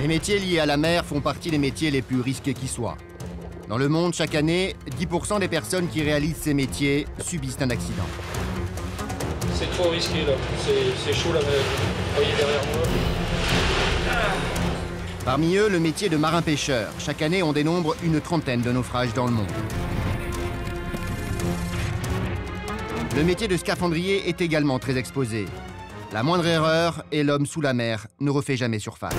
Les métiers liés à la mer font partie des métiers les plus risqués qui soient. Dans le monde, chaque année, 10% des personnes qui réalisent ces métiers subissent un accident. C'est trop risqué là, c'est chaud la mer. Vous voyez derrière moi. Parmi eux, le métier de marin-pêcheur. Chaque année, on dénombre une trentaine de naufrages dans le monde. Le métier de scaphandrier est également très exposé. La moindre erreur et l'homme sous la mer ne refait jamais surface.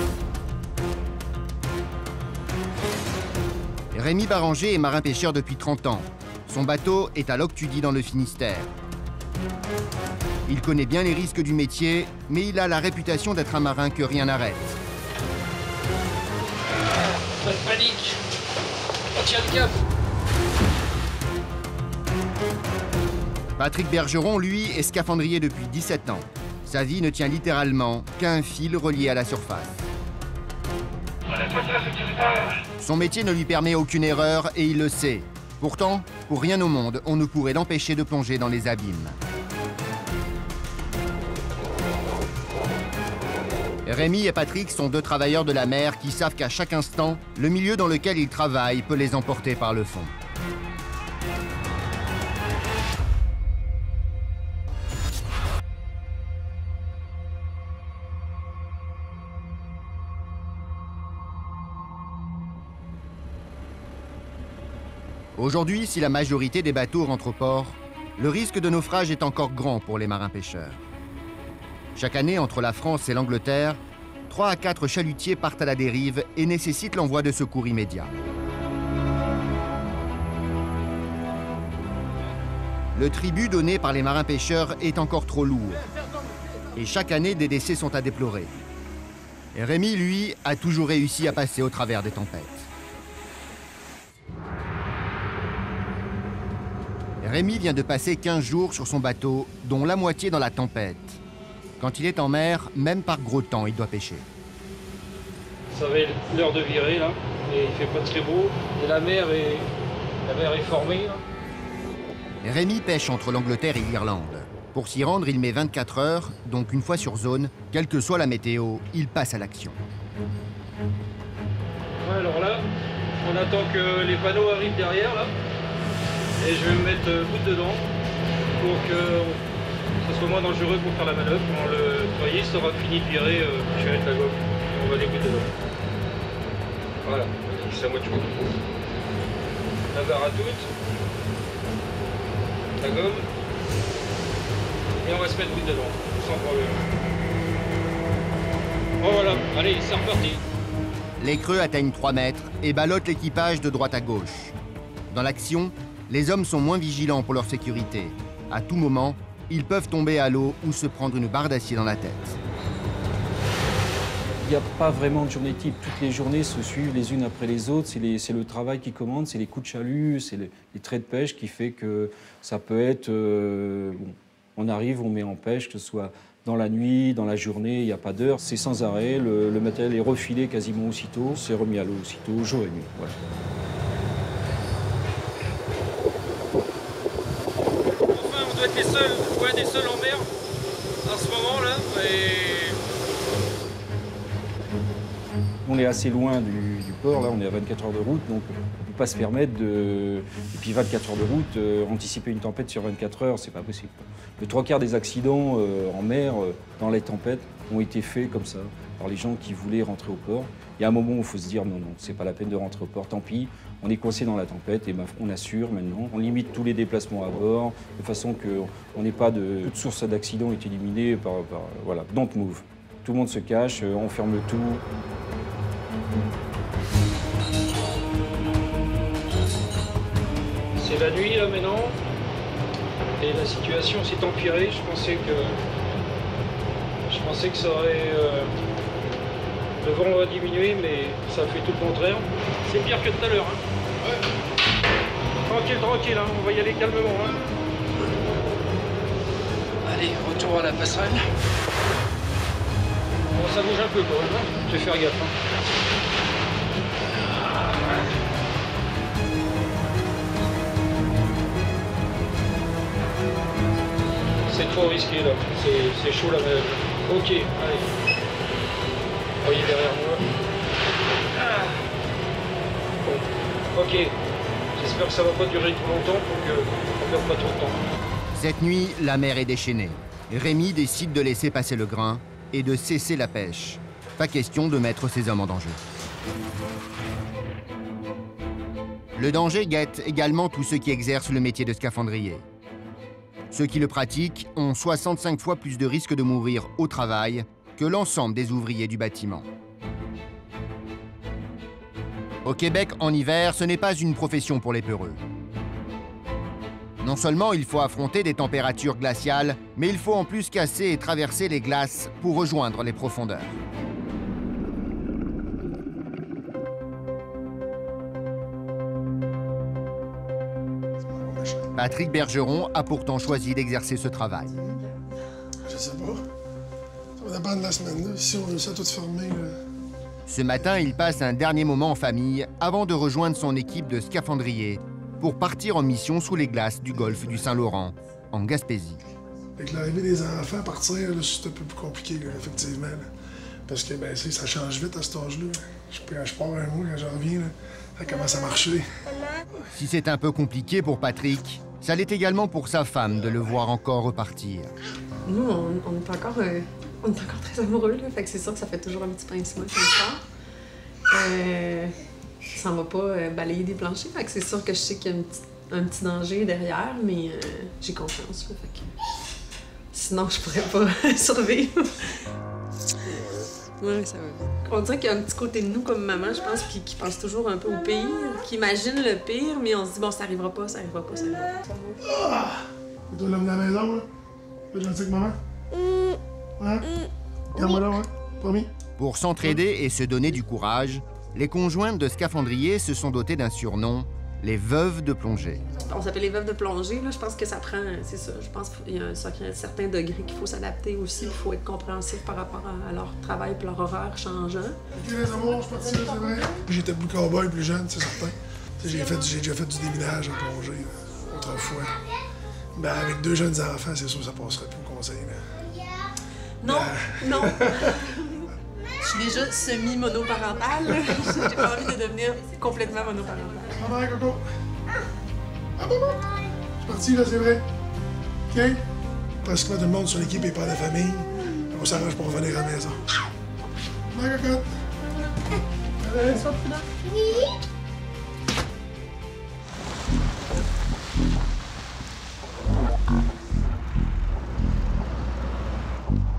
Rémi Baranger est marin-pêcheur depuis 30 ans. Son bateau est à Loctudy dans le Finistère. Il connaît bien les risques du métier, mais il a la réputation d'être un marin que rien n'arrête. Pas de panique. On tient le cap. Patrick Bergeron, lui, est scaphandrier depuis 17 ans. Sa vie ne tient littéralement qu'à un fil relié à la surface. Son métier ne lui permet aucune erreur et il le sait. Pourtant, pour rien au monde, on ne pourrait l'empêcher de plonger dans les abîmes. Rémi et Patrick sont deux travailleurs de la mer qui savent qu'à chaque instant, le milieu dans lequel ils travaillent peut les emporter par le fond. Aujourd'hui, si la majorité des bateaux rentrent au port, le risque de naufrage est encore grand pour les marins-pêcheurs. Chaque année, entre la France et l'Angleterre, 3 à 4 chalutiers partent à la dérive et nécessitent l'envoi de secours immédiat. Le tribut donné par les marins-pêcheurs est encore trop lourd. Et chaque année, des décès sont à déplorer. Et Rémi, lui, a toujours réussi à passer au travers des tempêtes. Rémi vient de passer 15 jours sur son bateau, dont la moitié dans la tempête. Quand il est en mer, même par gros temps, il doit pêcher. Ça va être l'heure de virer là, et il fait pas très beau. Et la mer est formée là. Rémi pêche entre l'Angleterre et l'Irlande. Pour s'y rendre, il met 24 heures, donc une fois sur zone, quelle que soit la météo, il passe à l'action. Ouais, alors là, on attend que les panneaux arrivent derrière là. Et je vais me mettre goutte dedans pour que ce soit moins dangereux pour faire la manœuvre. Quand le voyez sera fini de virer, je vais mettre la gomme. On va les gouttes dedans. Voilà, c'est à moi de jouer. La barre à toute. La gomme. Et on va se mettre goutte dedans, sans problème. Bon voilà, allez, c'est reparti. Les creux atteignent 3 mètres et ballottent l'équipage de droite à gauche. Dans l'action, les hommes sont moins vigilants pour leur sécurité. À tout moment, ils peuvent tomber à l'eau ou se prendre une barre d'acier dans la tête. Il n'y a pas vraiment de journée type. Toutes les journées se suivent les unes après les autres. C'est le travail qui commande, c'est les coups de chalut, c'est les traits de pêche qui fait que ça peut être... on arrive, on met en pêche, que ce soit dans la nuit, dans la journée, il n'y a pas d'heure. C'est sans arrêt, le matériel est refilé quasiment aussitôt, c'est remis à l'eau aussitôt, jour et nuit. Voilà. On doit être des seuls en mer en ce moment là. On est assez loin du port, là on est à 24 heures de route, donc on ne peut pas se permettre de... Et puis 24 heures de route, anticiper une tempête sur 24 heures, c'est pas possible. Le 3/4 des accidents en mer, dans les tempêtes, ont été faits comme ça, par les gens qui voulaient rentrer au port. Il y a un moment où il faut se dire non, c'est pas la peine de rentrer au port, tant pis, on est coincé dans la tempête, et ben, on assure maintenant. On limite tous les déplacements à bord, de façon qu'on n'ait pas de... Toute source d'accident est éliminée par... Voilà, don't move. Tout le monde se cache, on ferme tout. C'est la nuit là maintenant, et la situation s'est empirée. Je pensais que ça aurait... le vent va diminuer, mais ça fait tout le contraire. C'est pire que tout à l'heure. Hein. Ouais. Tranquille, hein. On va y aller calmement. Hein. Allez, retour à la passerelle. Bon, ça bouge un peu quand même. Hein. Je vais faire gaffe. Hein. C'est trop risqué là, c'est chaud la mer. Ok, allez. Vous voyez derrière moi. Ok, j'espère que ça va pas durer trop longtemps pour qu'on ne perde pas trop de temps. Cette nuit, la mer est déchaînée. Rémi décide de laisser passer le grain et de cesser la pêche. Pas question de mettre ses hommes en danger. Le danger guette également tous ceux qui exercent le métier de scaphandrier. Ceux qui le pratiquent ont 65 fois plus de risques de mourir au travail que l'ensemble des ouvriers du bâtiment. Au Québec, en hiver, ce n'est pas une profession pour les peureux. Non seulement il faut affronter des températures glaciales, mais il faut en plus casser et traverser les glaces pour rejoindre les profondeurs. Patrick Bergeron a pourtant choisi d'exercer ce travail. Je sais pas. Ça va dépendre de la semaine, là. Si on réussit à tout fermer, là. Ce matin, il passe un dernier moment en famille avant de rejoindre son équipe de scaphandriers pour partir en mission sous les glaces du golfe du Saint-Laurent, en Gaspésie. Avec l'arrivée des enfants, partir, là, c'est un peu plus compliqué, là, effectivement. Là. Parce que, ben, ça change vite à cet âge-là. Je pars un mois, quand je reviens, là, ça commence à marcher. Si c'est un peu compliqué pour Patrick, ça l'est également pour sa femme de le voir encore repartir. Nous, on est encore très amoureux, là. Fait que c'est sûr que ça fait toujours un petit pincement comme ça. Ça va pas balayer des planchers, fait que c'est sûr que je sais qu'il y a un petit danger derrière, mais j'ai confiance, là, fait que... Sinon, je pourrais pas survivre. Ouais, ça va. On dirait qu'il y a un petit côté de nous comme maman, je pense, qui pense toujours un peu au pire, qui imagine le pire, mais on se dit, bon, ça arrivera pas, ça arrivera pas, ça arrivera pas. Ah! C'est toi l'homme de la maison, là? T'es gentil avec maman? Hein? Regarde-moi là, ouais? Promis? Pour s'entraider et se donner du courage, les conjointes de scaphandriers se sont dotées d'un surnom, les veuves de plongée. On s'appelle les veuves de plongée, là. Je pense que ça prend, c'est ça, je pense qu'il y a un certain degré qu'il faut s'adapter aussi, il faut être compréhensif par rapport à leur travail et leur horaire changeant. OK, les amours, je suis parti, là, c'est vrai. J'étais plus cowboy, plus jeune, c'est certain. J'ai déjà fait du déminage en plongée, là, autrefois. Ben, avec 2 jeunes enfants, c'est sûr que ça passerait plus au conseil, là. Non, non. Je suis déjà semi-monoparentale. J'ai pas envie de devenir complètement monoparentale. Maman, Coco. Ah, maman. Je suis parti, là, c'est vrai. OK? Pratiquement tout le monde sur l'équipe est père de famille. On s'arrange pour revenir à la maison. Maman, Coco. Allez.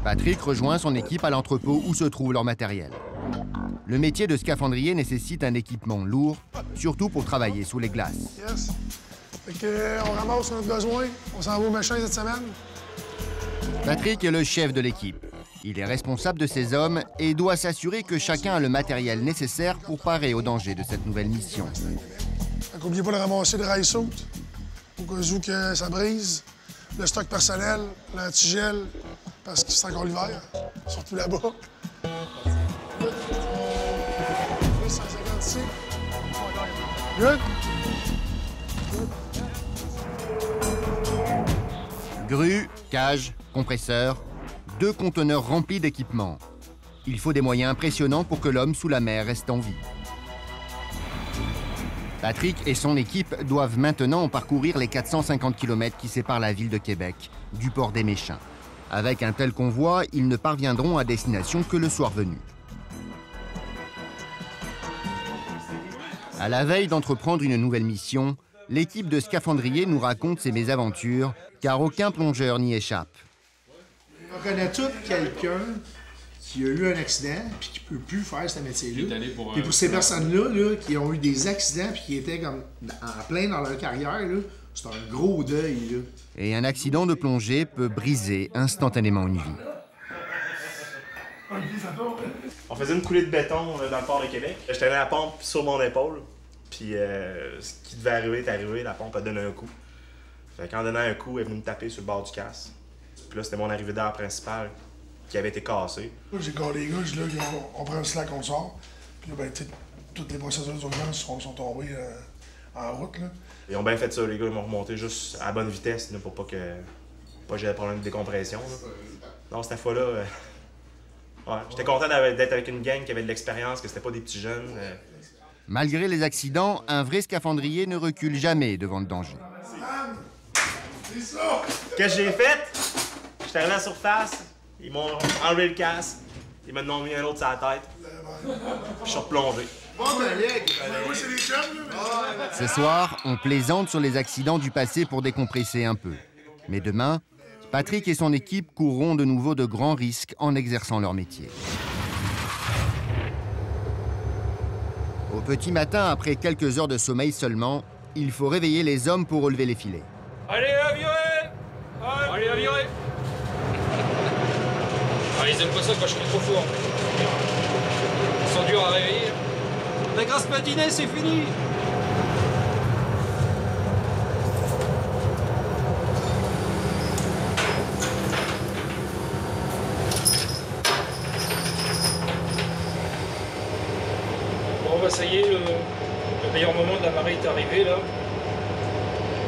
Patrick rejoint son équipe à l'entrepôt où se trouve leur matériel. Le métier de scaphandrier nécessite un équipement lourd, surtout pour travailler sous les glaces. Yes. Fait que, on ramasse notre besoin. On s'en va au machin cette semaine. Patrick est le chef de l'équipe. Il est responsable de ses hommes et doit s'assurer que chacun a le matériel nécessaire pour parer au danger de cette nouvelle mission. N'oubliez pas de ramasser le rail saut, au cas où que ça brise. Le stock personnel, l'antigel, parce que c'est encore l'hiver, surtout là-bas. 150 ici. Good? Grue, cage, compresseur, 2 conteneurs remplis d'équipements. Il faut des moyens impressionnants pour que l'homme sous la mer reste en vie. Patrick et son équipe doivent maintenant parcourir les 450 km qui séparent la ville de Québec du port des Méchants. Avec un tel convoi, ils ne parviendront à destination que le soir venu. À la veille d'entreprendre une nouvelle mission, l'équipe de scaphandriers nous raconte ses mésaventures, car aucun plongeur n'y échappe. On connaît tous quelqu'un qui a eu un accident puis qui peut plus faire ce métier-là. Puis pour ces personnes-là là, qui ont eu des accidents puis qui étaient comme en plein dans leur carrière, c'est un gros deuil. Là. Et un accident de plongée peut briser instantanément une vie. On faisait une coulée de béton dans le port de Québec. Je tenais la pompe sur mon épaule. Puis ce qui devait arriver est arrivé. La pompe a donné un coup. Fait qu'en donnant un coup, elle est venue me taper sur le bord du casse. Puis là, c'était mon arrivée d'air principale qui avait été cassée. J'ai gardé les gars, je dis là, on prend le slack, on sort. Puis là, ben, toutes les procédures d'urgence sont tombées en route. Là. Ils ont bien fait ça, les gars. Ils m'ont remonté juste à la bonne vitesse là, pour pas que j'ai de problème de décompression. Là. Non, cette fois-là, ouais, j'étais content d'être avec une gang qui avait de l'expérience, que c'était pas des petits jeunes. Malgré les accidents, un vrai scaphandrier ne recule jamais devant le danger. Qu'est-ce que j'ai fait? Je suis arrivé à la surface, ils m'ont enlevé le casque, ils m'ont mis un autre sur la tête. Je suis replongé. Ce soir, on plaisante sur les accidents du passé pour décompresser un peu. Mais demain, Patrick et son équipe courront de nouveau de grands risques en exerçant leur métier. Au petit matin, après quelques heures de sommeil seulement, il faut réveiller les hommes pour relever les filets. Allez, à virer! Allez, à virer! Ah, ils aiment pas ça quand je crie trop fort. Ils sont durs à réveiller. La grasse matinée, c'est fini! Bon, bah ça y est, le meilleur moment de la marée est arrivé, là.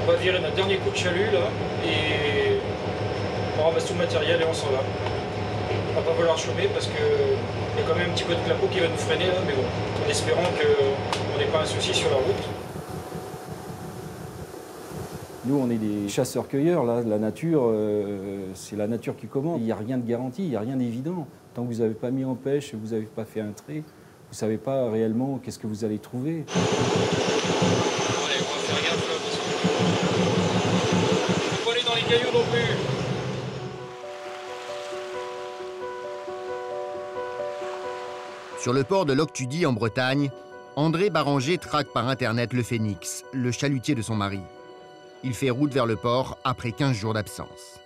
On va virer notre dernier coup de chalut là et on ramasse tout le matériel et on s'en va. On va pas vouloir chômer parce qu'il y a quand même un petit peu de clapot qui va nous freiner là, mais bon, en espérant qu'on n'ait pas un souci sur la route. Nous, on est des chasseurs-cueilleurs, là. La nature, c'est la nature qui commande. Il n'y a rien de garanti, il n'y a rien d'évident. Tant que vous n'avez pas mis en pêche, vous n'avez pas fait un trait, vous ne savez pas réellement qu'est-ce que vous allez trouver. Allez, on va faire gaffe là parce que... faut pas aller dans les cailloux non plus. Sur le port de Loctudy en Bretagne, André Baranger traque par Internet le Phénix, le chalutier de son mari. Il fait route vers le port après 15 jours d'absence.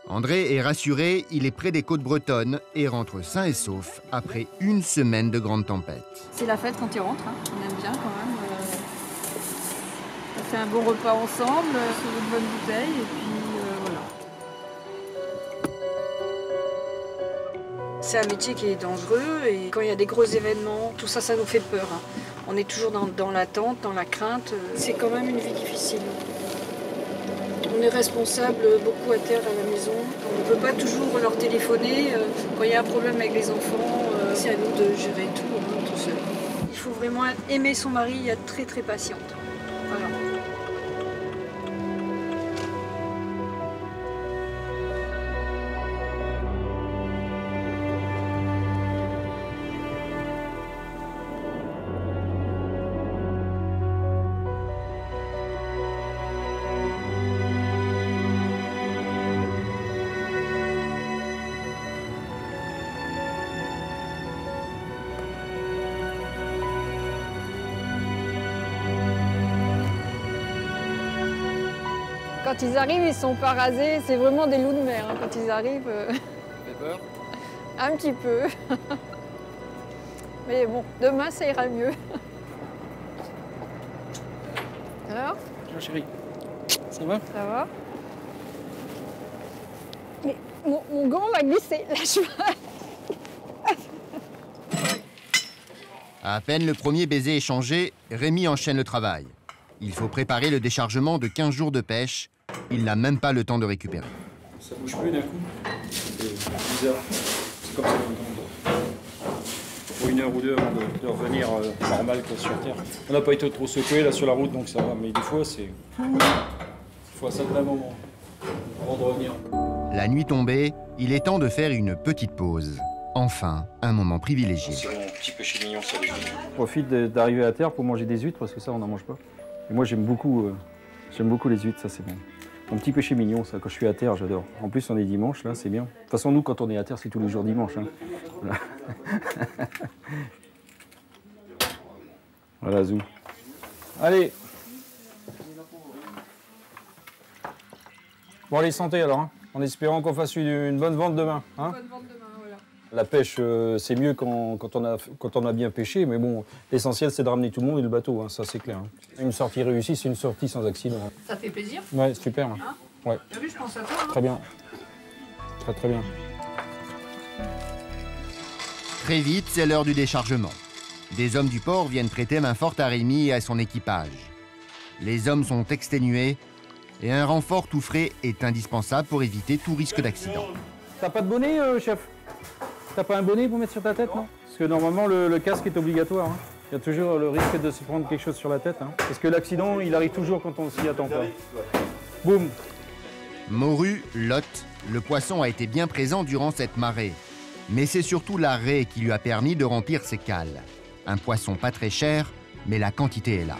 André est rassuré, il est près des côtes bretonnes et rentre sain et sauf après une semaine de grande tempête. C'est la fête quand tu rentres, hein. On aime bien quand même. On fait un bon repas ensemble, sur une bonne bouteille et puis voilà. C'est un métier qui est dangereux et quand il y a des gros événements, tout ça, ça nous fait peur. Hein. On est toujours dans l'attente, dans la crainte. C'est quand même une vie difficile. On est responsable beaucoup à terre à la maison. On ne peut pas toujours leur téléphoner. Quand il y a un problème avec les enfants, c'est à nous de gérer tout, hein, tout seul. Il faut vraiment aimer son mari et être très très patiente. Voilà. Quand ils arrivent, ils sont pas rasés, c'est vraiment des loups de mer hein, quand ils arrivent. Ça fait peur? Un petit peu. Mais bon, demain ça ira mieux. Alors? Bonjour chérie. Ça va? Ça va? Mais mon gant va glisser, lâche-moi. À peine le premier baiser échangé, Rémi enchaîne le travail. Il faut préparer le déchargement de 15 jours de pêche. Il n'a même pas le temps de récupérer. Ça bouge plus d'un coup. C'est bizarre. C'est comme ça qu'on entend. Pour 1 heure ou 2 avant de revenir normal quoi, sur Terre. On n'a pas été trop secoué là sur la route, donc ça va. Mais des fois, c'est... Il faut un certain moment avant de revenir. La nuit tombée, il est temps de faire une petite pause. Enfin, un moment privilégié. C'est mon petit péché mignon, ça. Je profite d'arriver à terre pour manger des huîtres, parce que ça, on n'en mange pas. Et moi, j'aime beaucoup les huîtres, ça, c'est bon. Mon petit péché mignon, ça, quand je suis à terre, j'adore. En plus, on est dimanche, là, c'est bien. De toute façon, nous, quand on est à terre, c'est tous les jours dimanche. Hein. Voilà. Voilà, Zou. Allez. Bon, allez, santé, alors. Hein. En espérant qu'on fasse une bonne vente demain. Hein. Bonne vente demain, voilà. La pêche, c'est mieux quand on a bien pêché, mais bon, l'essentiel, c'est de ramener tout le monde et le bateau, hein, ça, c'est clair. Hein. Une sortie réussie, c'est une sortie sans accident. Hein. Ça fait plaisir? Ouais, super. Hein. Ouais. T'as vu, je pense à toi. Hein. Très bien. Très, très bien. Très vite, c'est l'heure du déchargement. Des hommes du port viennent prêter main forte à Rémi et à son équipage. Les hommes sont exténués et un renfort tout frais est indispensable pour éviter tout risque d'accident. T'as pas de bonnet, chef? T'as pas un bonnet pour mettre sur ta tête, non? Parce que normalement, le casque est obligatoire. Hein. Il y a toujours le risque de se prendre quelque chose sur la tête, hein. Parce que l'accident, il arrive toujours quand on s'y attend pas. Boum! Morue, lotte, le poisson a été bien présent durant cette marée. Mais c'est surtout la raie qui lui a permis de remplir ses cales. Un poisson pas très cher, mais la quantité est là.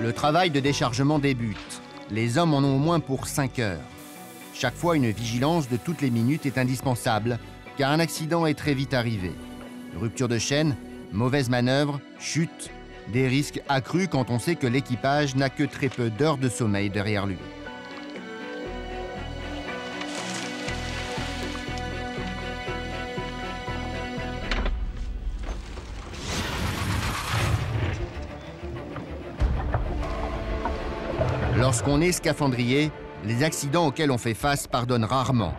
Le travail de déchargement débute. Les hommes en ont au moins pour 5 heures. Chaque fois, une vigilance de toutes les minutes est indispensable, car un accident est très vite arrivé. Rupture de chaîne, mauvaise manœuvre, chute, des risques accrus quand on sait que l'équipage n'a que très peu d'heures de sommeil derrière lui. Lorsqu'on est scaphandrier, les accidents auxquels on fait face pardonnent rarement.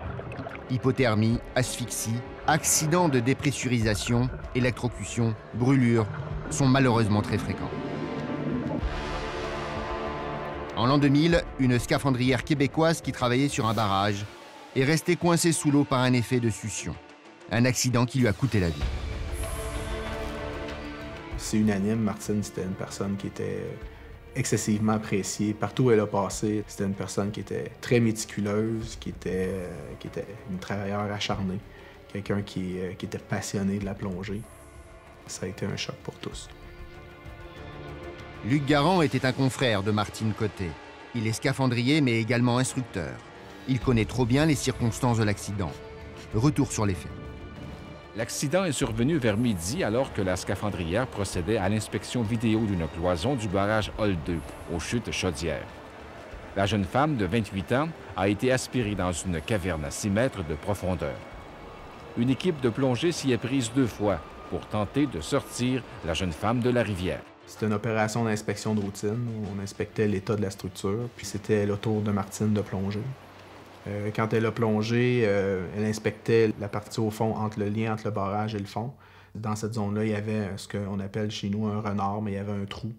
Hypothermie, asphyxie, accidents de dépressurisation, électrocution, brûlure sont malheureusement très fréquents. En l'an 2000, une scaphandrière québécoise qui travaillait sur un barrage est restée coincée sous l'eau par un effet de succion. Un accident qui lui a coûté la vie. C'est unanime, Martine, c'était une personne qui était excessivement appréciée. Partout où elle a passé, c'était une personne qui était très méticuleuse, qui était une travailleuse acharnée, quelqu'un qui était passionné de la plongée. Ça a été un choc pour tous. Luc Garand était un confrère de Martine Côté. Il est scaphandrier, mais également instructeur. Il connaît trop bien les circonstances de l'accident. Retour sur les faits. L'accident est survenu vers midi alors que la scaphandrière procédait à l'inspection vidéo d'une cloison du barrage Hall 2, aux chutes Chaudière. La jeune femme de 28 ans a été aspirée dans une caverne à 6 mètres de profondeur. Une équipe de plongée s'y est prise 2 fois pour tenter de sortir la jeune femme de la rivière. C'était une opération d'inspection de routine. On inspectait l'état de la structure, puis c'était le tour de Martine de plonger. Quand elle a plongé, elle inspectait la partie au fond, le lien entre le barrage et le fond. Dans cette zone-là, il y avait ce qu'on appelle chez nous un renard, mais il y avait un trou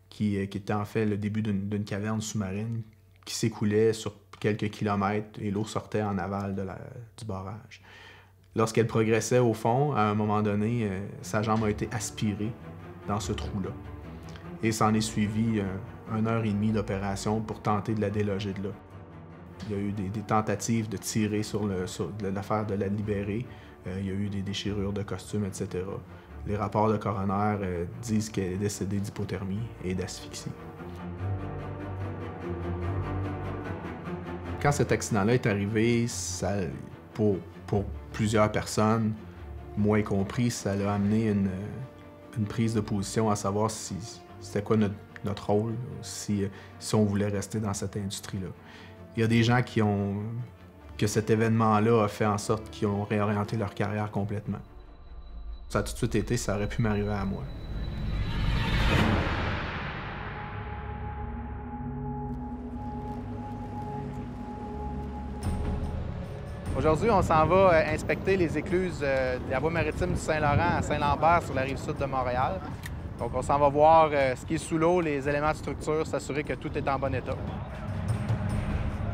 qui était en fait le début d'une caverne sous-marine qui s'écoulait sur quelques kilomètres et l'eau sortait en aval du barrage. Lorsqu'elle progressait au fond, à un moment donné, sa jambe a été aspirée dans ce trou-là. Et s'en est suivi 1h30 d'opération pour tenter de la déloger de là. Il y a eu des tentatives de tirer de l'affaire, de la libérer. Il y a eu des déchirures de costumes, etc. Les rapports de coroner disent qu'elle est décédée d'hypothermie et d'asphyxie. Quand cet accident-là est arrivé, pour plusieurs personnes, moi y compris, ça a amené une prise de position à savoir si c'était quoi notre rôle, si on voulait rester dans cette industrie-là. Il y a des gens que cet événement-là a fait en sorte qu'ils ont réorienté leur carrière complètement. Ça a tout de suite été, ça aurait pu m'arriver à moi. Aujourd'hui, on s'en va inspecter les écluses de la voie maritime du Saint-Laurent à Saint-Lambert sur la rive sud de Montréal. Donc, on s'en va voir ce qui est sous l'eau, les éléments de structure, s'assurer que tout est en bon état.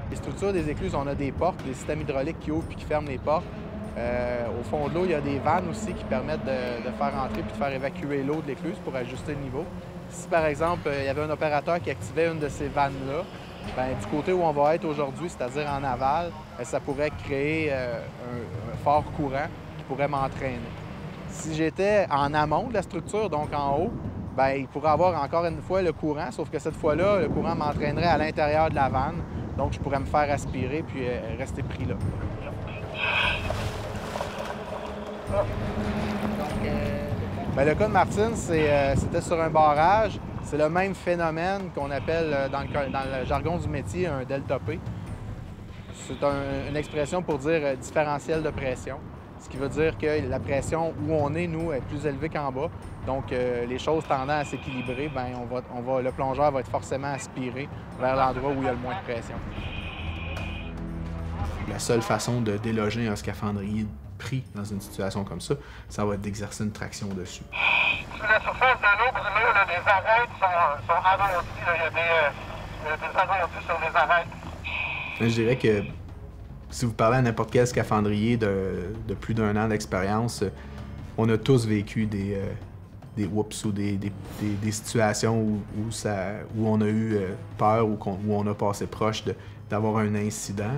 Les structures des écluses, on a des portes, des systèmes hydrauliques qui ouvrent et qui ferment les portes. Au fond de l'eau, il y a des vannes aussi qui permettent de faire entrer puis de faire évacuer l'eau de l'écluse pour ajuster le niveau. Si, par exemple, il y avait un opérateur qui activait une de ces vannes-là, bien, du côté où on va être aujourd'hui, c'est-à-dire en aval, ça pourrait créer un fort courant qui pourrait m'entraîner. Si j'étais en amont de la structure, donc en haut, bien, il pourrait avoir encore une fois le courant, sauf que cette fois-là, le courant m'entraînerait à l'intérieur de la vanne. Donc, je pourrais me faire aspirer puis rester pris là. Bien, le cas de Martine, c'était sur un barrage. C'est le même phénomène qu'on appelle dans le jargon du métier un delta P. C'est une expression pour dire différentiel de pression. Ce qui veut dire que la pression où on est, nous, est plus élevée qu'en bas. Donc, les choses tendant à s'équilibrer, bien, le plongeur va être forcément aspiré vers l'endroit où il y a le moins de pression. La seule façon de déloger un scaphandrier pris dans une situation comme ça va être d'exercer une traction dessus. Sur la surface de l'eau brûlée, les arêtes sont arrondies. Il y a des arrondis sur les arêtes. Je dirais que si vous parlez à n'importe quel scaphandrier de plus d'1 an d'expérience, on a tous vécu des whoops ou des situations où on a eu peur ou où on a passé proche d'avoir un incident.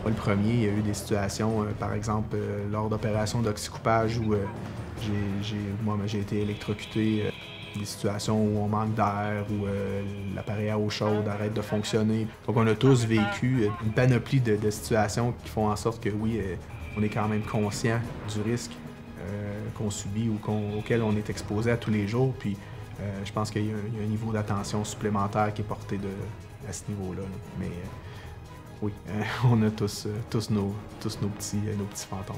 Le premier, il y a eu des situations, par exemple, lors d'opérations d'oxycoupage où j'ai été électrocuté. Des situations où on manque d'air, où l'appareil à eau chaude arrête de fonctionner. Donc on a tous vécu une panoplie de situations qui font en sorte que oui, on est quand même conscient du risque qu'on subit ou auquel on est exposé à tous les jours. Puis je pense qu'il y a un niveau d'attention supplémentaire qui est porté à ce niveau-là. Mais oui, on a tous nos petits fantômes.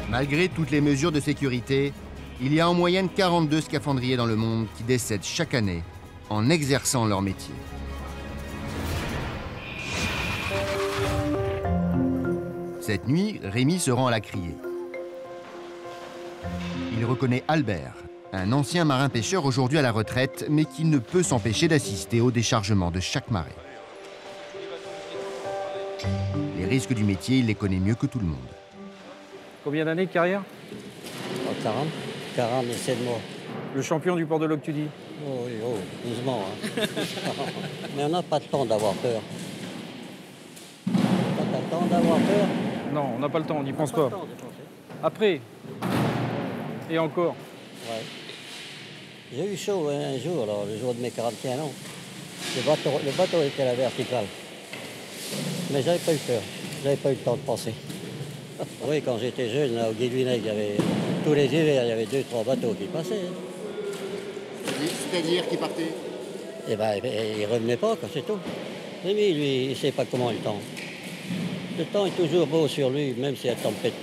Malgré toutes les mesures de sécurité, il y a en moyenne 42 scaphandriers dans le monde qui décèdent chaque année en exerçant leur métier. Cette nuit, Rémi se rend à la criée. Il reconnaît Albert, un ancien marin-pêcheur aujourd'hui à la retraite, mais qui ne peut s'empêcher d'assister au déchargement de chaque marée. Les risques du métier, il les connaît mieux que tout le monde. Combien d'années de carrière? 47 mois. Le champion du port de l'Oc, tu dis? Oh oui, doucement. Hein. Mais on n'a pas le temps d'avoir peur. Pas le temps d'avoir peur? Non, on n'a pas le temps, on n'y pense pas. Après? Et encore? Ouais. J'ai eu chaud un jour, alors, le jour de mes 41 ans. Le bateau était à la verticale. Mais j'avais pas eu peur. J'avais pas eu le temps de penser. Oui, quand j'étais jeune, là, au Guilvinec, il y avait tous les hivers, il y avait 2-3 bateaux qui passaient. Hein. C'est-à-dire qui partaient? Eh bien, il revenait pas, quoi, c'est tout. Rémi, lui, il sait pas comment le temps. Le temps est toujours beau sur lui, même s'il y a tempête.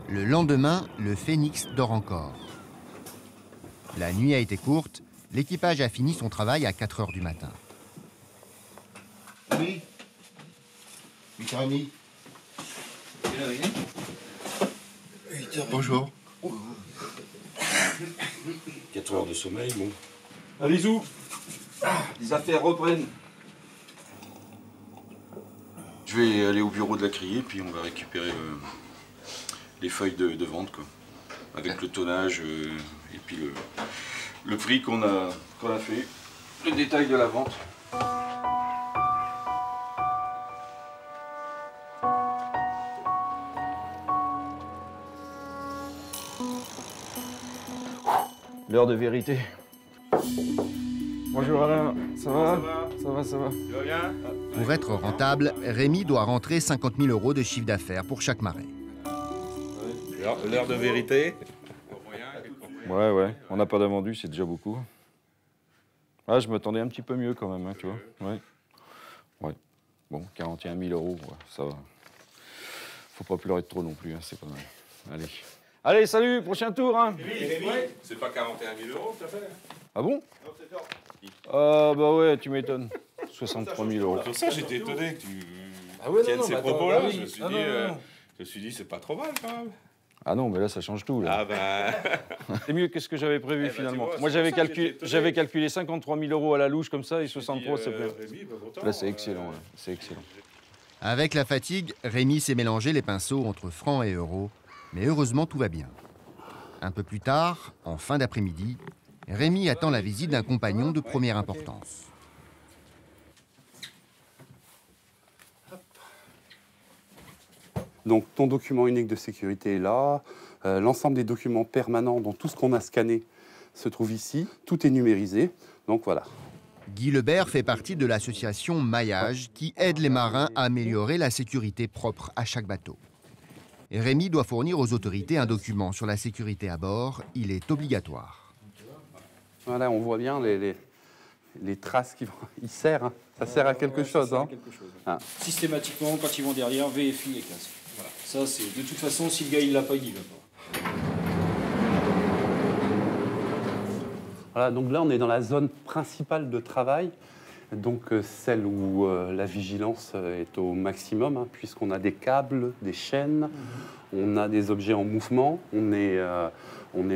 Le lendemain, le Phénix dort encore. La nuit a été courte, l'équipage a fini son travail à 4 h du matin. Oui. 8h30. Bonjour. 4 heures de sommeil, bon. Allez, où? Les affaires reprennent. Je vais aller au bureau de la criée, puis on va récupérer les feuilles de vente, quoi. Avec le tonnage et puis le prix qu'on a fait, le détail de la vente. L'heure de vérité. Bonjour Alain, ça va? Ça va. Tu vas bien? Pour être rentable, Rémi doit rentrer 50 000 € de chiffre d'affaires pour chaque marée. L'heure de vérité? Ouais, on n'a pas d'invendu, c'est déjà beaucoup. Ah, je m'attendais un petit peu mieux quand même, hein, tu vois. Ouais. Bon, 41 000 €, ouais, ça va. Faut pas pleurer de trop non plus, hein, c'est pas mal. Allez, salut, prochain tour, hein. Rémi, c'est pas 41 000 € que t'as fait? Ah bon? Non, c'est tort. Bah ouais, tu m'étonnes. 63 000 €. Pour ça, j'étais étonné que tu tiennes ces propos-là. Je me suis dit, c'est pas trop mal quand même. Ah non, mais là, ça change tout. Là. Ah bah... C'est mieux que ce que j'avais prévu, finalement. Moi, j'avais calculé 53 000 € à la louche, comme ça, et 63, c'est plein. Là, c'est excellent, là. C'est excellent. Avec la fatigue, Rémi s'est mélangé les pinceaux entre francs et euros. Mais heureusement, tout va bien. Un peu plus tard, en fin d'après-midi, Rémi attend la visite d'un compagnon de première importance. Donc ton document unique de sécurité est là, l'ensemble des documents permanents, dont tout ce qu'on a scanné se trouve ici, tout est numérisé, donc voilà. Guy Lebert fait partie de l'association Maillage qui aide les marins à améliorer la sécurité propre à chaque bateau. Et Rémi doit fournir aux autorités un document sur la sécurité à bord. Il est obligatoire. Voilà, on voit bien les traces qui vont... Il sert, hein. Ça sert à quelque chose. Hein. Ah. Systématiquement, quand ils vont derrière, VFI et casque. Voilà. Ça, c'est de toute façon, si le gars il l'a pas, il y va pas. Voilà, donc là, on est dans la zone principale de travail. donc celle où la vigilance est au maximum, hein, puisqu'on a des câbles, des chaînes, on a des objets en mouvement, on est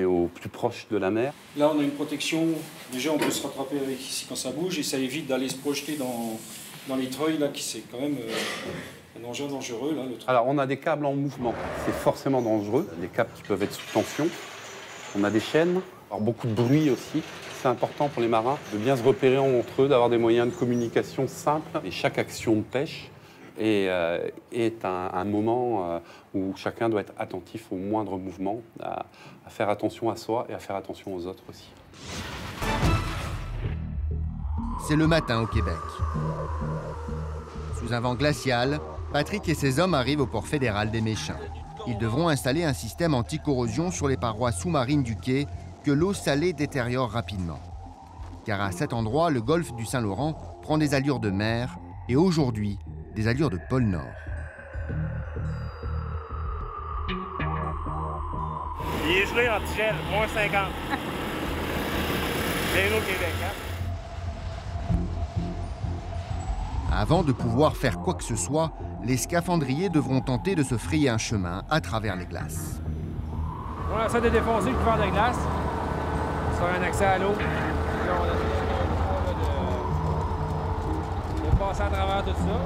au plus proche de la mer. Là, on a une protection. Déjà, on peut se rattraper avec ici quand ça bouge et ça évite d'aller se projeter dans les treuils, là, qui c'est quand même un engin dangereux. Là, Alors, on a des câbles en mouvement. C'est forcément dangereux. Des câbles qui peuvent être sous tension. On a des chaînes. Alors, beaucoup de bruit aussi. C'est important pour les marins de bien se repérer entre eux, d'avoir des moyens de communication simples. Et chaque action de pêche est un moment où chacun doit être attentif au moindre mouvement, à faire attention à soi et à faire attention aux autres aussi. C'est le matin au Québec. Sous un vent glacial, Patrick et ses hommes arrivent au port fédéral des Méchants. Ils devront installer un système anti-corrosion sur les parois sous-marines du quai que l'eau salée détériore rapidement. Car à cet endroit, le golfe du Saint-Laurent prend des allures de mer et aujourd'hui, des allures de pôle Nord. Il est gelé en tigelle, moins 50. Bienvenue au Québec, hein? Avant de pouvoir faire quoi que ce soit, les scaphandriers devront tenter de se frayer un chemin à travers les glaces. On essaie de défoncer le couvert de glace, sur un accès à l'eau. Là, on a de passer à travers tout ça.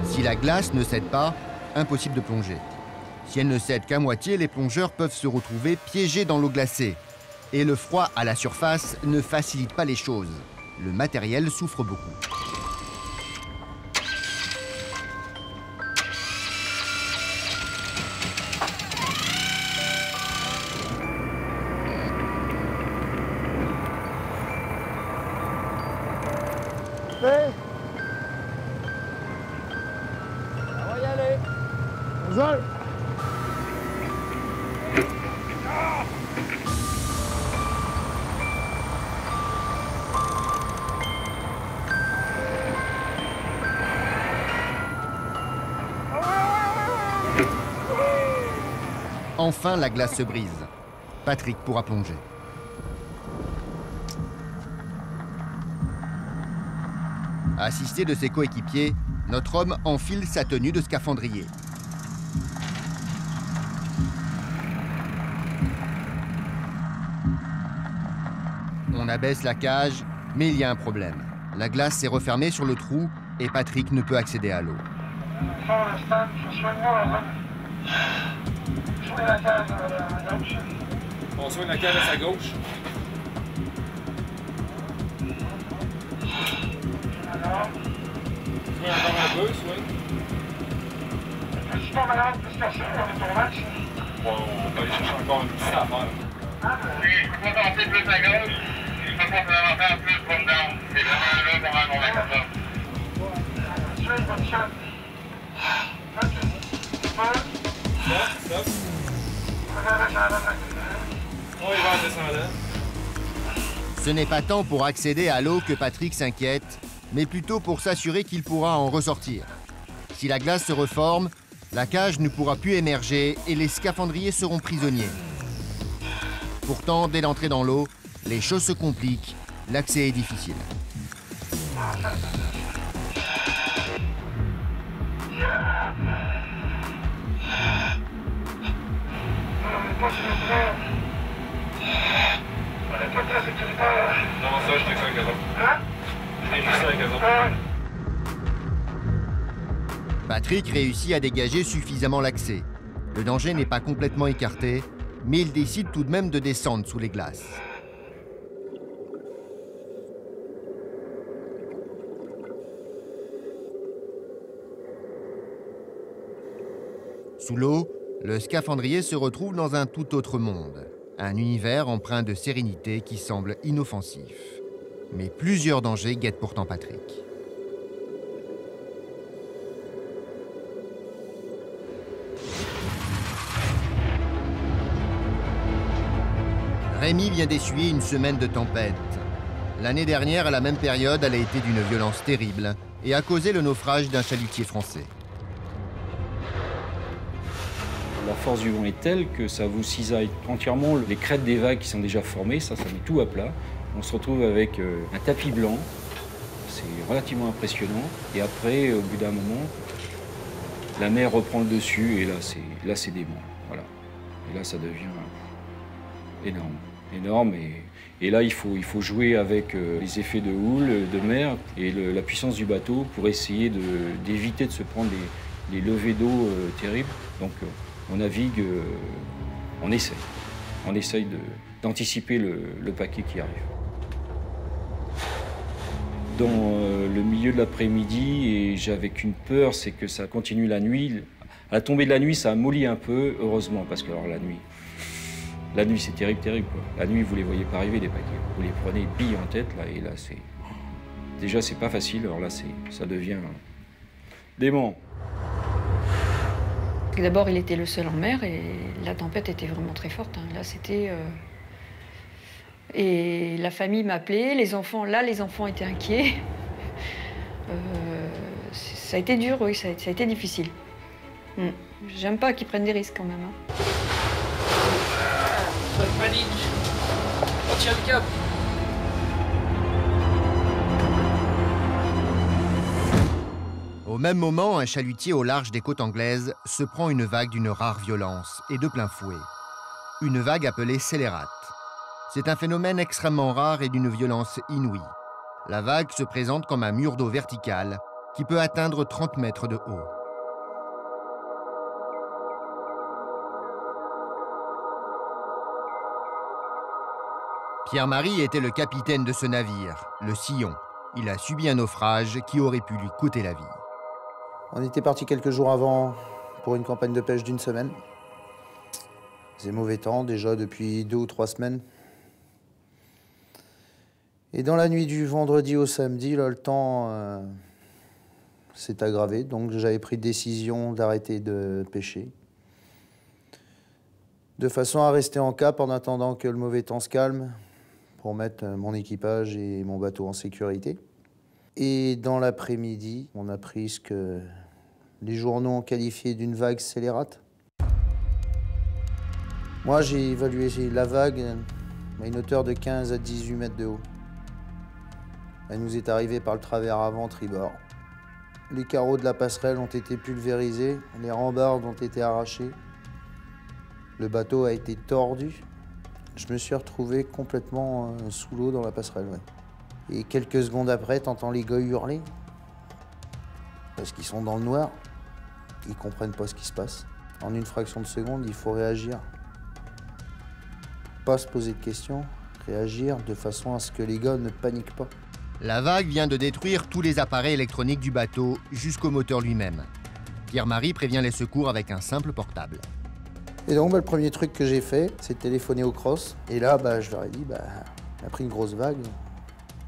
Si la glace ne cède pas, impossible de plonger. Si elle ne cède qu'à moitié, les plongeurs peuvent se retrouver piégés dans l'eau glacée. Et le froid à la surface ne facilite pas les choses. Le matériel souffre beaucoup. Hey! On va y aller! Bonjour! Enfin, la glace se brise. Patrick pourra plonger. Assisté de ses coéquipiers, notre homme enfile sa tenue de scaphandrier. On abaisse la cage, mais il y a un problème. La glace s'est refermée sur le trou et Patrick ne peut accéder à l'eau. On soigne la cage à sa gauche. Soigne encore un peu, soigne. Je suis pas malade, plus caché, on est au match. Bon, on va aller chercher encore une petite affaire. Oui, je peux pas tenter plus à gauche. Je peux pas vraiment faire plus comme down. C'est vraiment là pour un moment comme ça. Je suis bonne chance. Ok. Stop. On y va en descendant. Ce n'est pas tant pour accéder à l'eau que Patrick s'inquiète, mais plutôt pour s'assurer qu'il pourra en ressortir. Si la glace se reforme, la cage ne pourra plus émerger et les scaphandriers seront prisonniers. Pourtant, dès l'entrée dans l'eau, les choses se compliquent, l'accès est difficile. Non, ça, je t'ai avec eux autres. Je t'ai juste avec eux autres. Patrick réussit à dégager suffisamment l'accès. Le danger n'est pas complètement écarté, mais il décide tout de même de descendre sous les glaces. Sous l'eau, le scaphandrier se retrouve dans un tout autre monde. Un univers empreint de sérénité qui semble inoffensif. Mais plusieurs dangers guettent pourtant Patrick. Rémi vient d'essuyer une semaine de tempête. L'année dernière, à la même période, elle a été d'une violence terrible et a causé le naufrage d'un chalutier français. On La force du vent est telle que ça vous cisaille entièrement les crêtes des vagues qui sont déjà formées, ça met tout à plat. On se retrouve avec un tapis blanc, c'est relativement impressionnant. Et après, au bout d'un moment, la mer reprend le dessus et là c'est dément. Voilà. Et là ça devient énorme. Et là il faut jouer avec les effets de houle, de mer et la puissance du bateau pour essayer d'éviter de se prendre les levées d'eau terribles. Donc on navigue, on essaye d'anticiper le paquet qui arrive. Dans le milieu de l'après-midi, et j'avais qu'une peur, c'est que ça continue la nuit. À la tombée de la nuit, ça a molli un peu, heureusement, parce que alors la nuit c'est terrible, quoi. La nuit, vous les voyez pas arriver, les paquets. Vous les prenez billes en tête, là, et là, déjà, c'est pas facile, alors là, ça devient dément. D'abord, il était le seul en mer, et la tempête était vraiment très forte. Hein. Là, c'était... Et la famille m'appelait, les enfants étaient inquiets. Ça a été dur, oui, ça a été difficile. J'aime pas qu'ils prennent des risques quand même. Hein. Pas de panique, on tient le cap. Au même moment, un chalutier au large des côtes anglaises se prend une vague d'une rare violence et de plein fouet. Une vague appelée scélérate. C'est un phénomène extrêmement rare et d'une violence inouïe. La vague se présente comme un mur d'eau vertical qui peut atteindre 30 mètres de haut. Pierre-Marie était le capitaine de ce navire, le Sillon. Il a subi un naufrage qui aurait pu lui coûter la vie. On était parti quelques jours avant pour une campagne de pêche d'une semaine. Il faisait mauvais temps déjà depuis 2 ou 3 semaines. Et dans la nuit du vendredi au samedi, là, le temps s'est aggravé. Donc j'avais pris décision d'arrêter de pêcher. De façon à rester en cap en attendant que le mauvais temps se calme pour mettre mon équipage et mon bateau en sécurité. Et dans l'après-midi, on a pris ce que les journaux ont qualifié d'une vague scélérate. Moi, j'ai évalué la vague à une hauteur de 15 à 18 mètres de haut. Elle nous est arrivée par le travers avant tribord. Les carreaux de la passerelle ont été pulvérisés, les rambardes ont été arrachés. Le bateau a été tordu. Je me suis retrouvé complètement sous l'eau dans la passerelle. Ouais. Et quelques secondes après, t'entends les gars hurler. Parce qu'ils sont dans le noir. Ils comprennent pas ce qui se passe. En une fraction de seconde, il faut réagir. Pas se poser de questions, réagir de façon à ce que les gars ne paniquent pas. La vague vient de détruire tous les appareils électroniques du bateau jusqu'au moteur lui-même. Pierre-Marie prévient les secours avec un simple portable. Et donc, le premier truc que j'ai fait, c'est téléphoner au cross. Et là, je leur ai dit, on a pris une grosse vague,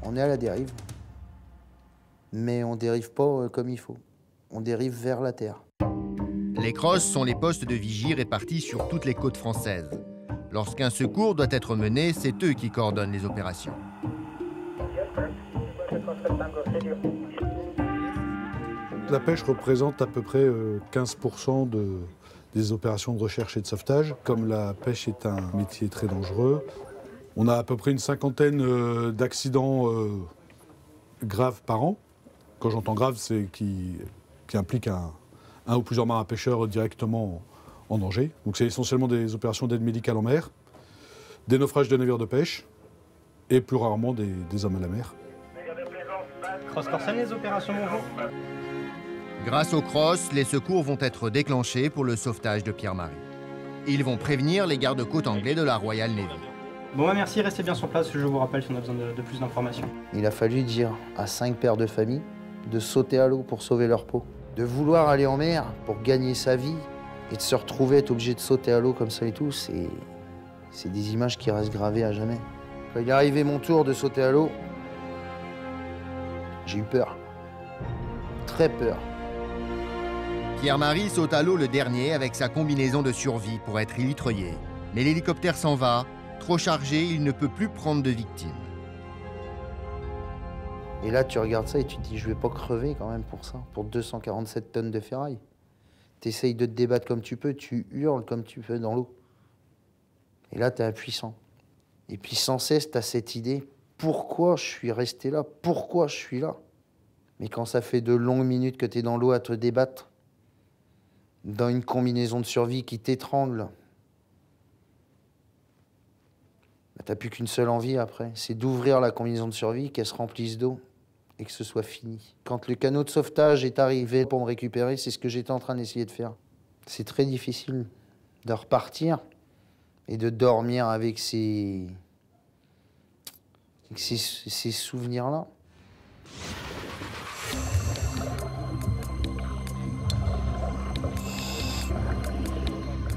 on est à la dérive. Mais on dérive pas comme il faut. On dérive vers la terre. Les crosses sont les postes de vigie répartis sur toutes les côtes françaises. Lorsqu'un secours doit être mené, c'est eux qui coordonnent les opérations. La pêche représente à peu près 15% des opérations de recherche et de sauvetage. Comme la pêche est un métier très dangereux, on a à peu près une 50aine d'accidents graves par an. Quand j'entends grave, c'est qui implique un ou plusieurs marins pêcheurs directement en danger. Donc c'est essentiellement des opérations d'aide médicale en mer, des naufrages de navires de pêche et plus rarement des hommes à la mer. Cross Corsen, les opérations, bonjour. Grâce au cross, les secours vont être déclenchés pour le sauvetage de Pierre-Marie. Ils vont prévenir les gardes-côtes anglais de la Royal Navy. Bon, merci, restez bien sur place, je vous rappelle si on a besoin de plus d'informations. Il a fallu dire à 5 pères de famille de sauter à l'eau pour sauver leur peau, de vouloir aller en mer pour gagner sa vie et de se retrouver être obligé de sauter à l'eau comme ça et tout, c'est des images qui restent gravées à jamais. Quand il est arrivé mon tour de sauter à l'eau, j'ai eu peur. Très peur. Pierre-Marie saute à l'eau le dernier avec sa combinaison de survie pour être élitreillé. Mais l'hélicoptère s'en va. Trop chargé, il ne peut plus prendre de victimes. Et là, tu regardes ça et tu te dis, je vais pas crever quand même pour ça, pour 247 tonnes de ferraille. Tu essayes de te débattre comme tu peux, tu hurles comme tu peux dans l'eau. Et là, tu es impuissant. Et puis sans cesse, tu as cette idée, pourquoi je suis resté là? Pourquoi je suis là? Mais quand ça fait de longues minutes que tu es dans l'eau à te débattre, dans une combinaison de survie qui t'étrangle, bah, tu n'as plus qu'une seule envie après, c'est d'ouvrir la combinaison de survie, qu'elle se remplisse d'eau et que ce soit fini. Quand le canot de sauvetage est arrivé pour me récupérer, c'est ce que j'étais en train d'essayer de faire. C'est très difficile de repartir et de dormir avec ces souvenirs-là.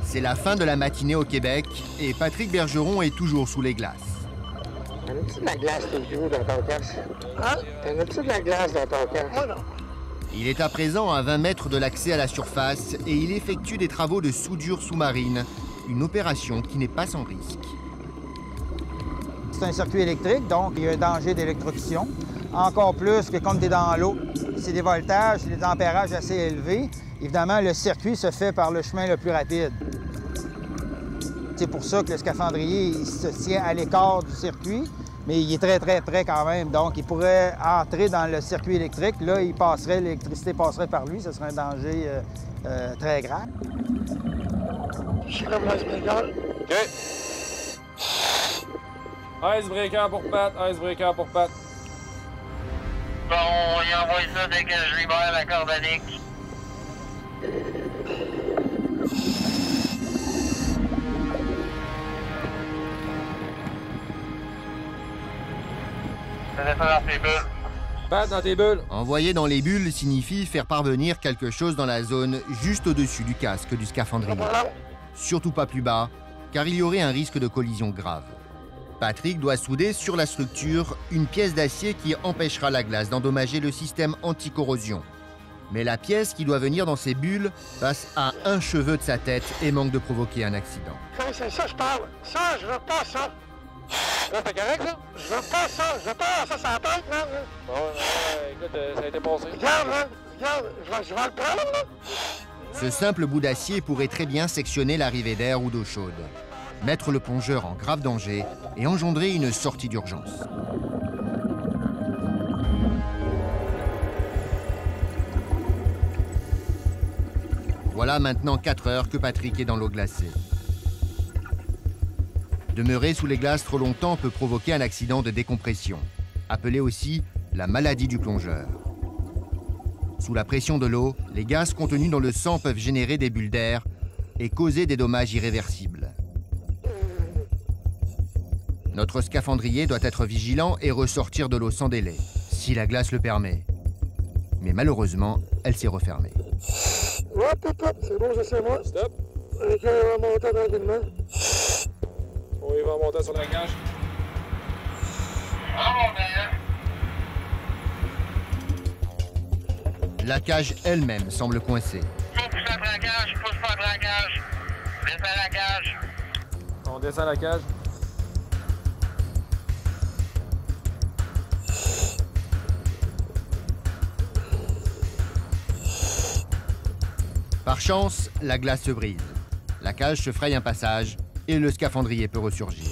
C'est la fin de la matinée au Québec et Patrick Bergeron est toujours sous les glaces. T'en as-tu de la glace toujours dans ton casque? Hein? T'en as-tu de la glace dans ton casque? Moi, non. Il est à présent à 20 mètres de l'accès à la surface et il effectue des travaux de soudure sous-marine, une opération qui n'est pas sans risque. C'est un circuit électrique, donc il y a un danger d'électrocution. Encore plus que quand tu es dans l'eau, c'est des voltages, c'est des ampérages assez élevés. Évidemment, le circuit se fait par le chemin le plus rapide. C'est pour ça que le scaphandrier il se tient à l'écart du circuit, mais il est très, très près quand même. Donc, il pourrait entrer dans le circuit électrique. Là, l'électricité passerait par lui. Ce serait un danger très grave. Je suis comme l'icebreaker. OK. Icebreaker pour Pat, icebreaker pour Pat. Bon, on y envoie ça dès que je libère la carbonique. Pat, dans tes bulles. Envoyer dans les bulles signifie faire parvenir quelque chose dans la zone juste au-dessus du casque du scaphandrier. Surtout pas plus bas, car il y aurait un risque de collision grave. Patrick doit souder sur la structure une pièce d'acier qui empêchera la glace d'endommager le système anti-corrosion. Mais la pièce qui doit venir dans ces bulles passe à un cheveu de sa tête et manque de provoquer un accident. C'est ça, je parle. Ça, je veux pas ça. Là, t'es correct, là? Je veux pas ça. Je veux pas ça, ça tête, man. Bon, écoute, ça a été passé. Regarde, man. Regarde, je vais le prendre, là. Ce simple bout d'acier pourrait très bien sectionner l'arrivée d'air ou d'eau chaude, mettre le plongeur en grave danger et engendrer une sortie d'urgence. Voilà maintenant 4 heures que Patrick est dans l'eau glacée. Demeurer sous les glaces trop longtemps peut provoquer un accident de décompression, appelé aussi la maladie du plongeur. Sous la pression de l'eau, les gaz contenus dans le sang peuvent générer des bulles d'air et causer des dommages irréversibles. Notre scaphandrier doit être vigilant et ressortir de l'eau sans délai, si la glace le permet. Mais malheureusement, elle s'est refermée. Hop, c'est bon, j'essaie-moi. Stop. Ok, on va monter tranquillement. On y va monter sur la cage. La cage elle-même semble coincée. Faut pousser la braquage, pousse pas le braquage. Descends la cage. On descend la cage. Par chance, la glace se brise. La cage se fraye un passage et le scaphandrier peut ressurgir.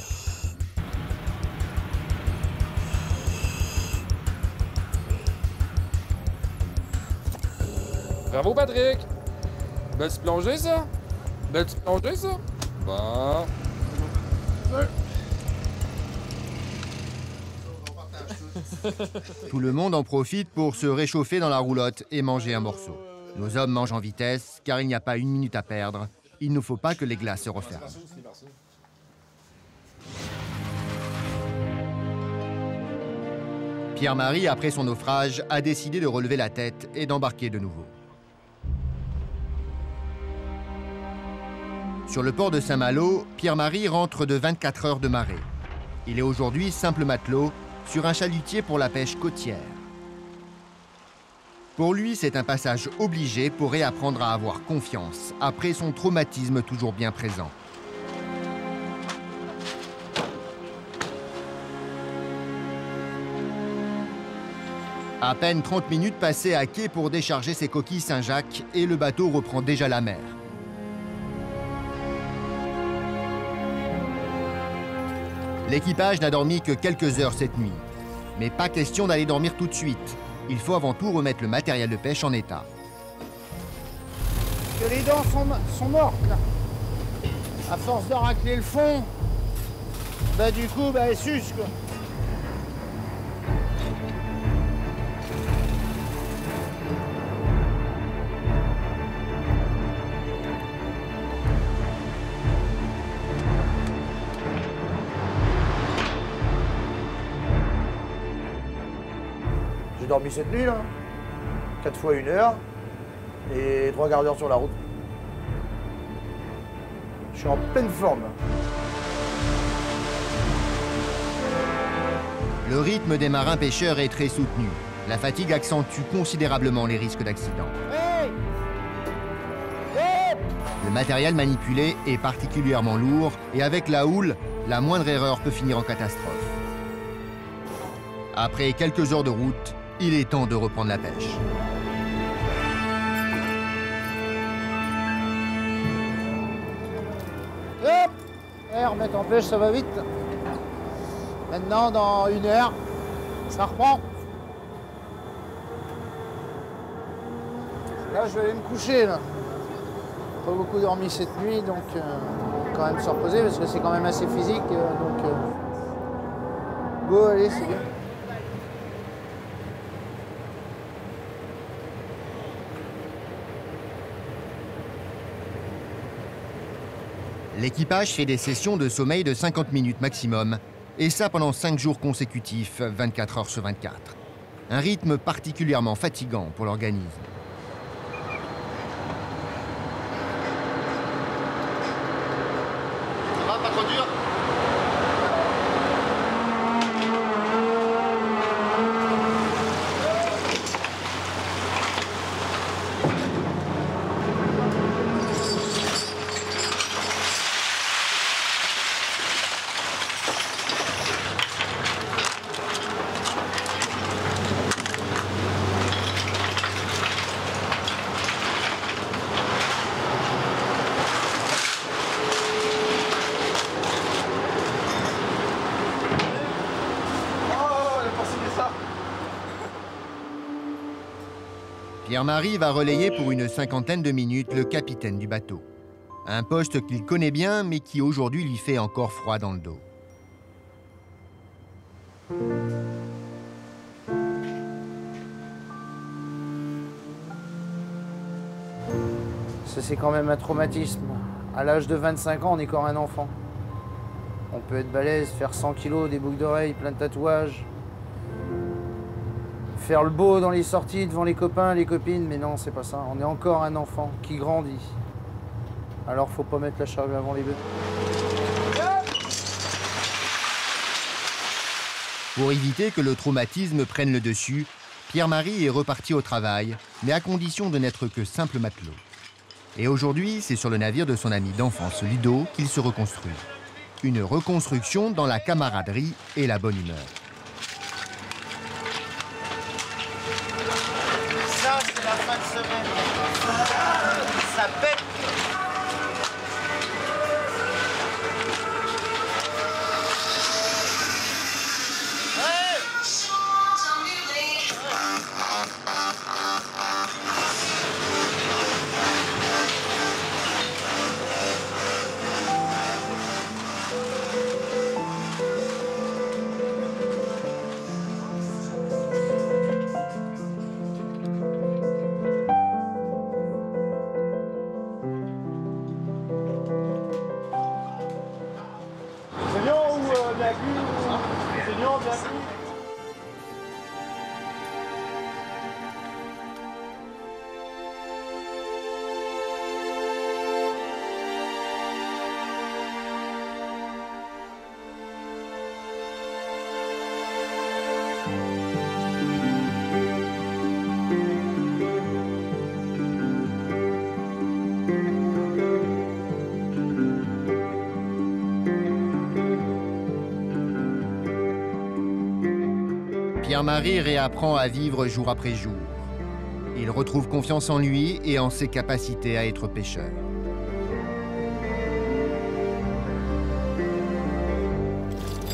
Bravo, Patrick! Belle-tu plongée, ça? Belle-tu plongée, ça? Bon. Tout le monde en profite pour se réchauffer dans la roulotte et manger un morceau. Nos hommes mangent en vitesse, car il n'y a pas une minute à perdre. Il ne faut pas que les glaces se referment. Pierre-Marie, après son naufrage, a décidé de relever la tête et d'embarquer de nouveau. Sur le port de Saint-Malo, Pierre-Marie rentre de 24 heures de marée. Il est aujourd'hui simple matelot sur un chalutier pour la pêche côtière. Pour lui, c'est un passage obligé pour réapprendre à avoir confiance, après son traumatisme toujours bien présent. À peine 30 minutes passées à quai pour décharger ses coquilles Saint-Jacques et le bateau reprend déjà la mer. L'équipage n'a dormi que quelques heures cette nuit. Mais pas question d'aller dormir tout de suite. Il faut avant tout remettre le matériel de pêche en état. Que les dents sont mortes là. À force de racler le fond, bah du coup, bah elles s'usent quoi. J'ai dormi cette nuit là, 4 fois 1 heure et 3 quarts d'heure sur la route. Je suis en pleine forme. Le rythme des marins pêcheurs est très soutenu. La fatigue accentue considérablement les risques d'accident. Le matériel manipulé est particulièrement lourd et avec la houle, la moindre erreur peut finir en catastrophe. Après quelques heures de route, il est temps de reprendre la pêche. Hop, remettre en pêche, ça va vite. Maintenant, dans 1 heure, ça reprend. Là, je vais aller me coucher. Là. Pas beaucoup dormi cette nuit, donc quand même se reposer parce que c'est quand même assez physique. Go, allez, c'est bien. L'équipage fait des sessions de sommeil de 50 minutes maximum, et ça pendant 5 jours consécutifs, 24 heures sur 24. Un rythme particulièrement fatigant pour l'organisme. Ça va, pas trop dur? Pierre-Marie va relayer pour une 50aine de minutes le capitaine du bateau. Un poste qu'il connaît bien, mais qui aujourd'hui lui fait encore froid dans le dos. Ça, c'est quand même un traumatisme. À l'âge de 25 ans, on est encore un enfant. On peut être balèze, faire 100 kilos, des boucles d'oreilles, plein de tatouages. Faire le beau dans les sorties devant les copains, les copines, mais non, c'est pas ça. On est encore un enfant qui grandit. Alors, faut pas mettre la charrue avant les bœufs. Pour éviter que le traumatisme prenne le dessus, Pierre-Marie est reparti au travail, mais à condition de n'être que simple matelot. Et aujourd'hui, c'est sur le navire de son ami d'enfance Ludo qu'il se reconstruit. Une reconstruction dans la camaraderie et la bonne humeur. Ça, c'est la fin de semaine. Ça pète. Pierre-Marie réapprend à vivre jour après jour. Il retrouve confiance en lui et en ses capacités à être pêcheur.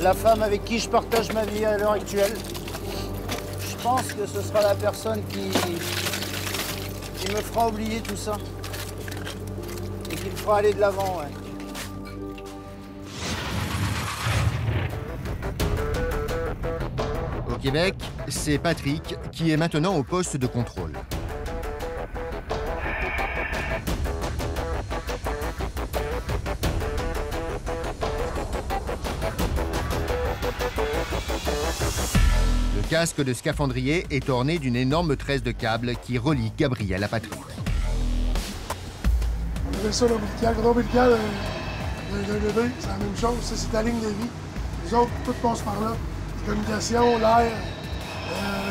La femme avec qui je partage ma vie à l'heure actuelle, je pense que ce sera la personne qui me fera oublier tout ça. Et qui me fera aller de l'avant, ouais. Au Québec, c'est Patrick qui est maintenant au poste de contrôle. Le casque de scaphandrier est orné d'une énorme tresse de câbles qui relie Gabriel à Patrick. On avait ça l'ombilical. Le ombilical d'un bébé, c'est la même chose. Ça, c'est ta ligne de vie. Les autres, tout passe par là. Les communications, l'air,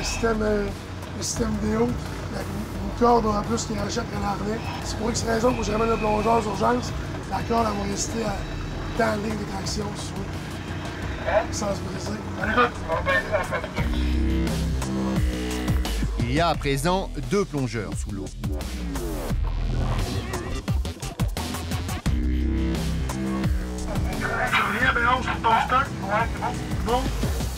le système vidéo, une corde en plus qui est rachète après l'arnais. C'est pour X raison que je ramène le plongeur d'urgence. La corde, elle va rester dans la ligne de traction, si tu veux. Sans se briser. Il y a à présent 2 plongeurs sous l'eau.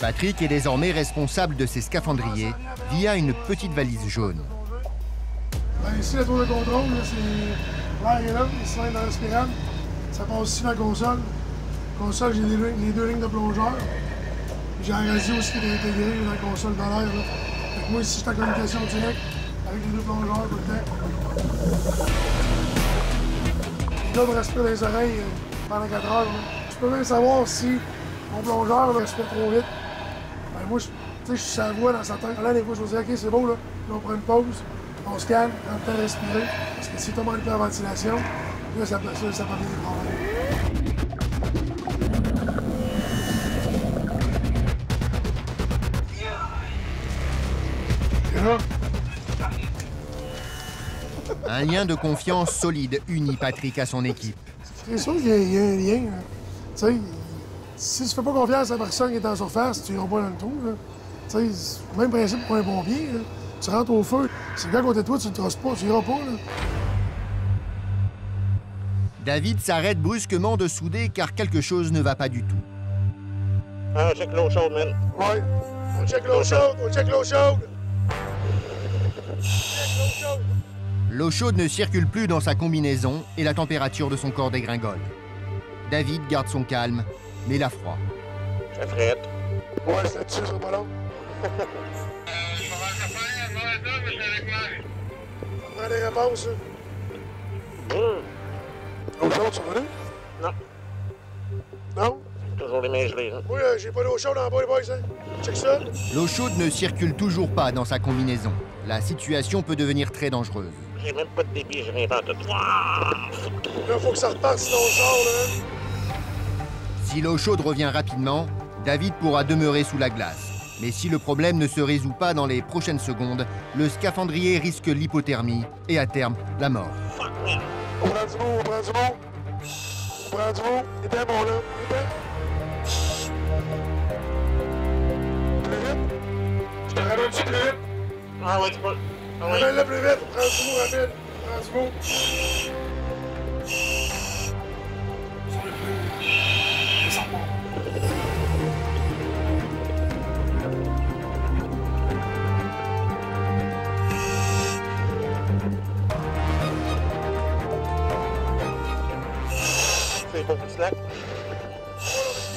Patrick est désormais responsable de ses scaphandriers via une petite valise jaune. Ben, ici, la tour de contrôle, c'est l'air est là, il se dans la spirale. Ça passe ici la console. La console, j'ai les 2 lignes de plongeurs. J'ai un radio aussi qui est intégré dans la console dans l'air. Moi, ici, je suis en communication directe avec les 2 plongeurs tout le temps. Je donne respect dans les oreilles pendant 4 heures. Là. Je peux même savoir si mon plongeur respire trop vite. Ben, moi, je suis sa voix dans sa tête. Là, des fois, je me dis, OK, c'est beau, là. Là, on prend une pause, on se calme, on a le temps de respirer. Parce que si tout le monde est en ventilation, là, ça peut donner des problèmes. Un lien de confiance solide unit Patrick à son équipe. C'est sûr qu'il y a un lien. Tu sais, si tu fais pas confiance à la personne qui est en surface, tu n'iras pas dans le trou. Tu sais, même principe pour un pompier. Là. Tu rentres au feu, si le gars à côté de toi, tu ne trosses pas, tu n'iras pas. Là. David s'arrête brusquement de souder car quelque chose ne va pas du tout. Ah, on check l'eau chaude, man. Ouais, on check l'eau chaude, on check l'eau chaude. L'eau chaude ne circule plus dans sa combinaison et la température de son corps dégringole. David garde son calme, mais il a froid. C'est frette. Ouais, c'est là-dessus, ça va long. On prend des réponses. L'eau chaude, ça va là? Non. Non? Toujours les mains gelées. Hein? Oui, j'ai pas d'eau chaude en bas, les boys. Hein? Check ça. L'eau chaude ne circule toujours pas dans sa combinaison. La situation peut devenir très dangereuse. J'ai même pas de débit, j'ai rien dans tout. Là, faut que ça reparte, sinon on sort, là. Si l'eau chaude revient rapidement, David pourra demeurer sous la glace. Mais si le problème ne se résout pas dans les prochaines secondes, le scaphandrier risque l'hypothermie et à terme, la mort. On prend du mot, on prend du mot. On prend du mot. Il est bien bon, là. Il est bien. Plus vite. Je te ramène-tu plus vite? Ah ouais, tu peux. Ah ouais. Ramène-le plus vite. Prends du mot rapide. Prends du mot. C'est pas plus slack.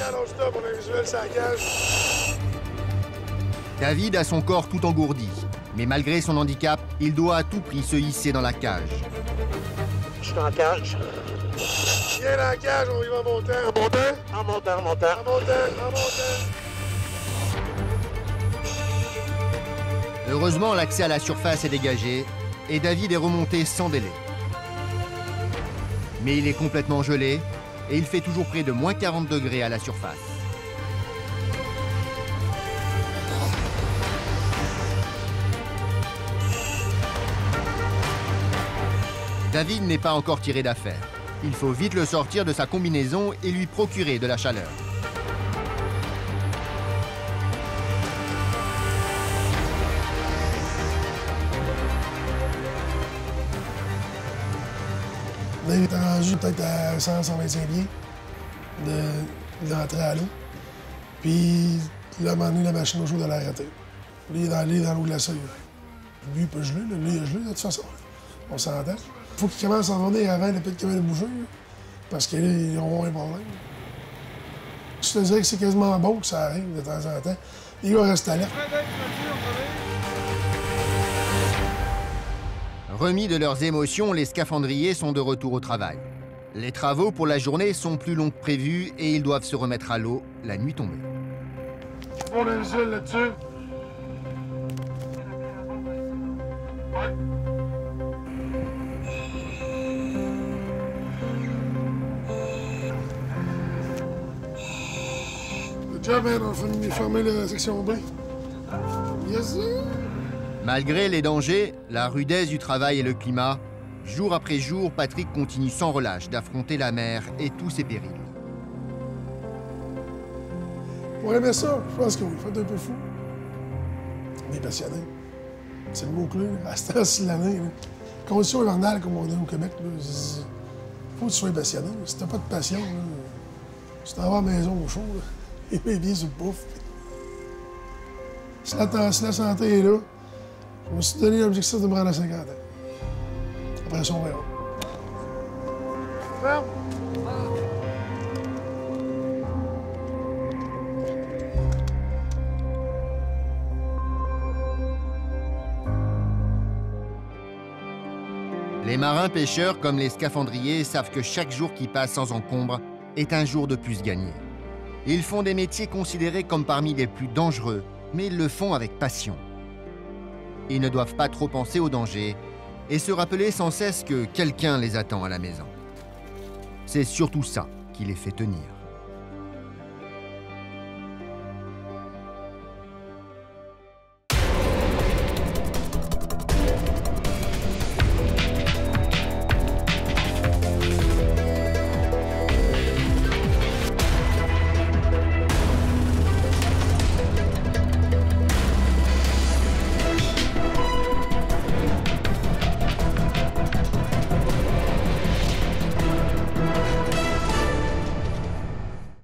On stop, on a un visuel sur la cage. David a son corps tout engourdi. Mais malgré son handicap, il doit à tout prix se hisser dans la cage. Je suis en cage. Viens dans la cage, on y va en montant. En montant? En montant, en montant. En montant, en montant. Heureusement, l'accès à la surface est dégagé et David est remonté sans délai. Mais il est complètement gelé et il fait toujours près de moins 40 degrés à la surface. David n'est pas encore tiré d'affaire. Il faut vite le sortir de sa combinaison et lui procurer de la chaleur. Là, il était rendu peut-être à 100-125 pieds de rentrer à l'eau. Puis, là, à un moment donné, la machine au chaud de l'arrêter. Lui, il est dans l'eau glacée. Lui, il peut geler, là. Lui, il a gelé, de toute façon. On s'entend. Il faut qu'il commence à revenir avant le pet de bouger, là, parce que là, ils auront un problème. Je te dirais que c'est quasiment bon que ça arrive de temps en temps. Les gars restent alertes. Remis de leurs émotions, les scaphandriers sont de retour au travail. Les travaux pour la journée sont plus longs que prévu et ils doivent se remettre à l'eau la nuit tombée. On a une seule là-dessus. Good job, man. On a fermé la section B. Yes, sir. Malgré les dangers, la rudesse du travail et le climat, jour après jour, Patrick continue sans relâche d'affronter la mer et tous ses périls. Pour aimer ça, je pense que oui, faites un peu fou. On est passionné. C'est le mot-clé, à ce temps-ci de l'année. Conditions hivernales, comme on dit au Québec, il faut que tu sois passionné. Si t'as pas de passion, là, tu t'en vas à la maison au chaud, là, et mes pieds sur le pouf. Si la santé est là, je me suis donné l'objectif de me rendre à 50 ans. Après ça, on verra. Ferme! Les marins pêcheurs, comme les scaphandriers, savent que chaque jour qui passe sans encombre est un jour de plus gagné. Ils font des métiers considérés comme parmi les plus dangereux, mais ils le font avec passion. Ils ne doivent pas trop penser au danger et se rappeler sans cesse que quelqu'un les attend à la maison. C'est surtout ça qui les fait tenir.